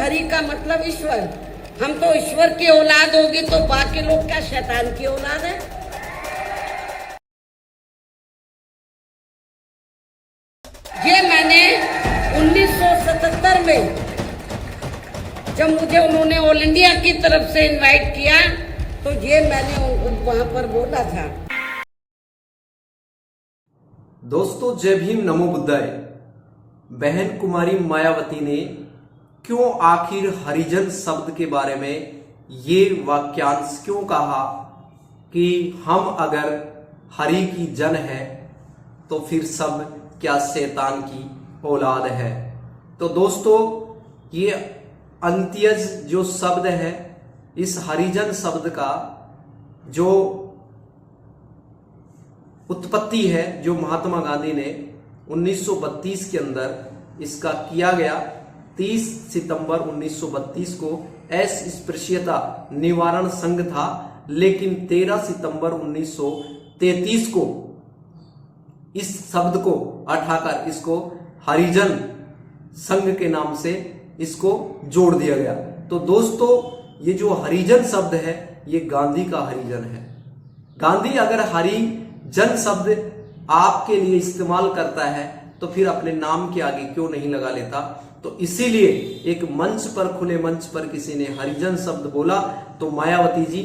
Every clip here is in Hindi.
हरि का मतलब ईश्वर, हम तो ईश्वर की औलाद होगी तो बाकी लोग क्या शैतान की औलाद है। ये मैंने 1977 में जब मुझे उन्होंने ऑल इंडिया की तरफ से इनवाइट किया तो ये मैंने वहां पर बोला था। दोस्तों जय भीम नमो बुद्धाय। बहन कुमारी मायावती ने क्यों आखिर हरिजन शब्द के बारे में ये वाक्यांश क्यों कहा कि हम अगर हरि की जन है तो फिर सब क्या शैतान की औलाद है। तो दोस्तों ये अंत्यज जो शब्द है, इस हरिजन शब्द का जो उत्पत्ति है, जो महात्मा गांधी ने 1932 के अंदर इसका किया गया। 30 सितंबर 1932 को अस्पृश्यता निवारण संघ था, लेकिन 13 सितंबर 1933 को इस शब्द को हटाकर इसको हरिजन संघ के नाम से इसको जोड़ दिया गया। तो दोस्तों ये जो हरिजन शब्द है ये गांधी का हरिजन है। गांधी अगर हरिजन शब्द आपके लिए इस्तेमाल करता है तो फिर अपने नाम के आगे क्यों नहीं लगा लेता। तो इसीलिए एक मंच पर, खुले मंच पर किसी ने हरिजन शब्द बोला तो मायावती जी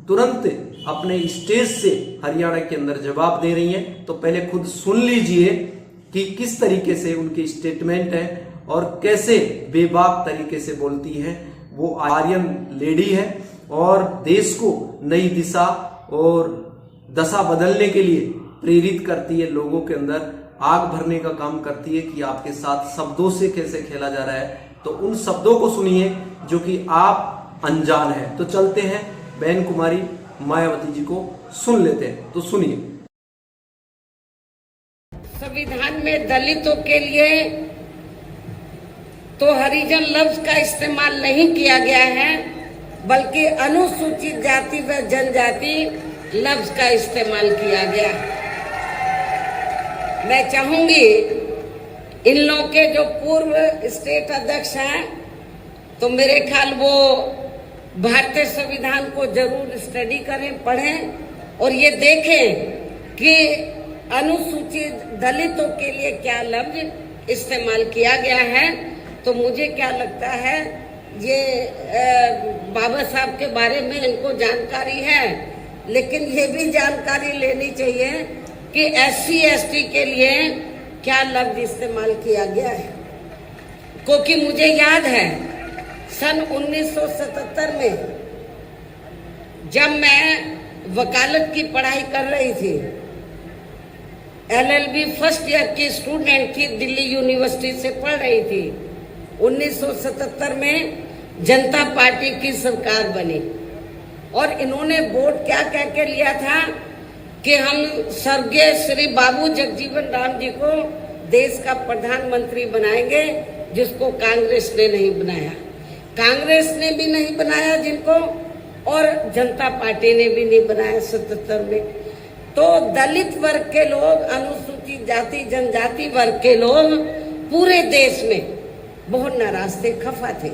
तुरंत अपने स्टेज से हरियाणा के अंदर जवाब दे रही हैं। तो पहले खुद सुन लीजिए कि किस तरीके से उनकी स्टेटमेंट है और कैसे बेबाक तरीके से बोलती है। वो आर्यन लेडी है और देश को नई दिशा और दशा बदलने के लिए प्रेरित करती है, लोगों के अंदर आग भरने का काम करती है कि आपके साथ शब्दों से कैसे खेला जा रहा है। तो उन शब्दों को सुनिए जो कि आप अनजान है। तो चलते हैं बहन कुमारी मायावती जी को सुन लेते हैं। तो सुनिए। संविधान में दलितों के लिए तो हरिजन लफ्ज का इस्तेमाल नहीं किया गया है, बल्कि अनुसूचित जाति व जनजाति लफ्ज का इस्तेमाल किया गया। मैं चाहूंगी इन लोगों के जो पूर्व स्टेट अध्यक्ष हैं तो मेरे ख्याल वो भारतीय संविधान को जरूर स्टडी करें, पढ़ें और ये देखें कि अनुसूचित दलितों के लिए क्या लफ्ज इस्तेमाल किया गया है। तो मुझे क्या लगता है ये बाबा साहब के बारे में इनको जानकारी है, लेकिन ये भी जानकारी लेनी चाहिए कि SC ST के लिए क्या लफ्ज इस्तेमाल किया गया है। क्योंकि मुझे याद है सन 1977 में जब मैं वकालत की पढ़ाई कर रही थी, LLB फर्स्ट ईयर की स्टूडेंट थी, दिल्ली यूनिवर्सिटी से पढ़ रही थी। 1977 में जनता पार्टी की सरकार बनी और इन्होंने वोट क्या कह के लिया था कि हम स्वर्गीय श्री बाबू जगजीवन राम जी को देश का प्रधानमंत्री बनाएंगे, जिसको कांग्रेस ने नहीं बनाया। कांग्रेस ने भी नहीं बनाया जिनको, और जनता पार्टी ने भी नहीं बनाया 77 में। तो दलित वर्ग के लोग, अनुसूचित जाति जनजाति वर्ग के लोग पूरे देश में बहुत नाराज थे, खफा थे।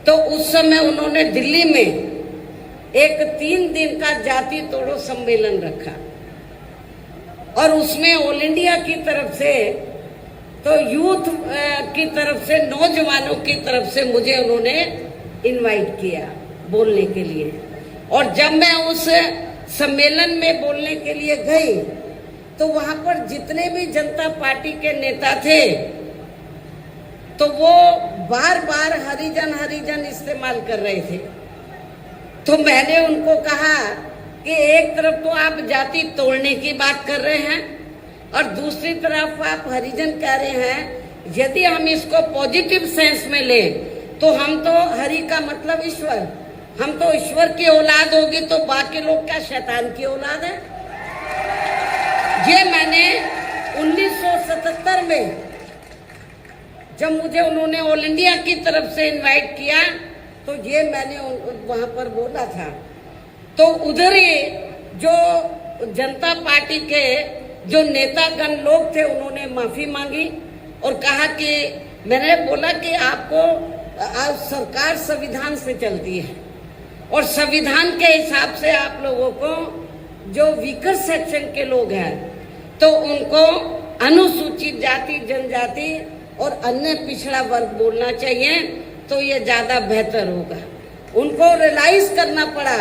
तो उस समय उन्होंने दिल्ली में एक 3 दिन का जाति तोड़ो सम्मेलन रखा और उसमें ऑल इंडिया की तरफ से, तो यूथ की तरफ से, नौजवानों की तरफ से मुझे उन्होंने इनवाइट किया बोलने के लिए। और जब मैं उस सम्मेलन में बोलने के लिए गई तो वहां पर जितने भी जनता पार्टी के नेता थे तो वो बार बार हरिजन हरिजन इस्तेमाल कर रहे थे। तो मैंने उनको कहा कि एक तरफ तो आप जाति तोड़ने की बात कर रहे हैं और दूसरी तरफ आप हरिजन कह रहे हैं। यदि हम इसको पॉजिटिव सेंस में लें तो हम तो हरि का मतलब ईश्वर, हम तो ईश्वर की औलाद होगी तो बाकी लोग क्या शैतान की औलाद है। ये मैंने 1977 में जब मुझे उन्होंने ऑल इंडिया की तरफ से इनवाइट किया तो ये मैंने वहां पर बोला था। तो उधर ही जो जनता पार्टी के जो नेतागण लोग थे उन्होंने माफी मांगी और कहा कि मैंने बोला कि आपको सरकार संविधान से चलती है और संविधान के हिसाब से आप लोगों को जो वीकर सेक्शन के लोग हैं तो उनको अनुसूचित जाति जनजाति और अन्य पिछड़ा वर्ग बोलना चाहिए, तो ये ज्यादा बेहतर होगा। उनको रियलाइज करना पड़ा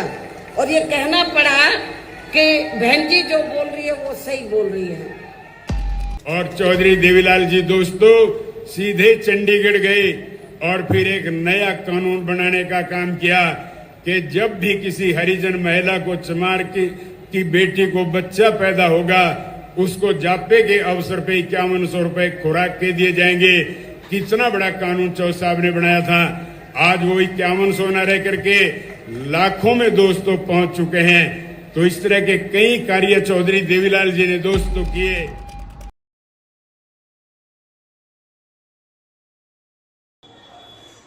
और ये कहना पड़ा कि बहन जी जो बोल रही है वो सही बोल रही है। और चौधरी देवीलाल जी दोस्तों सीधे चंडीगढ़ गए और फिर एक नया कानून बनाने का काम किया कि जब भी किसी हरिजन महिला को चमार की बेटी को बच्चा पैदा होगा उसको जापे के अवसर पे 5100 रुपए खुराक के दिए जाएंगे। कितना बड़ा कानून चौ साहब ने बनाया था। आज वो 5100 न रह करके लाखों में दोस्तों पहुंच चुके हैं। तो इस तरह के कई कार्य चौधरी देवीलाल जी ने दोस्तों किए।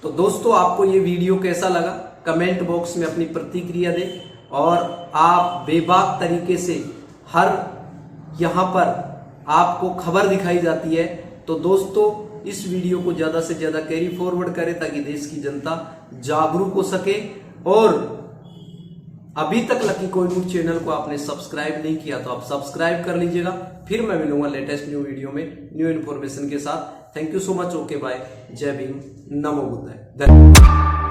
तो दोस्तों आपको ये वीडियो कैसा लगा कमेंट बॉक्स में अपनी प्रतिक्रिया दें और आप बेबाक तरीके से हर यहाँ पर आपको खबर दिखाई जाती है तो दोस्तों इस वीडियो को ज्यादा से ज्यादा कैरी फॉरवर्ड करें ताकि देश की जनता जागरूक हो सके। और अभी तक लकी कोई न्यूज चैनल को आपने सब्सक्राइब नहीं किया तो आप सब्सक्राइब कर लीजिएगा। फिर मैं मिलूंगा लेटेस्ट न्यू वीडियो में न्यू इन्फॉर्मेशन के साथ। Thank you so much. Okay bye. जय भीम। नमो बुद्धाय। धन्यवाद।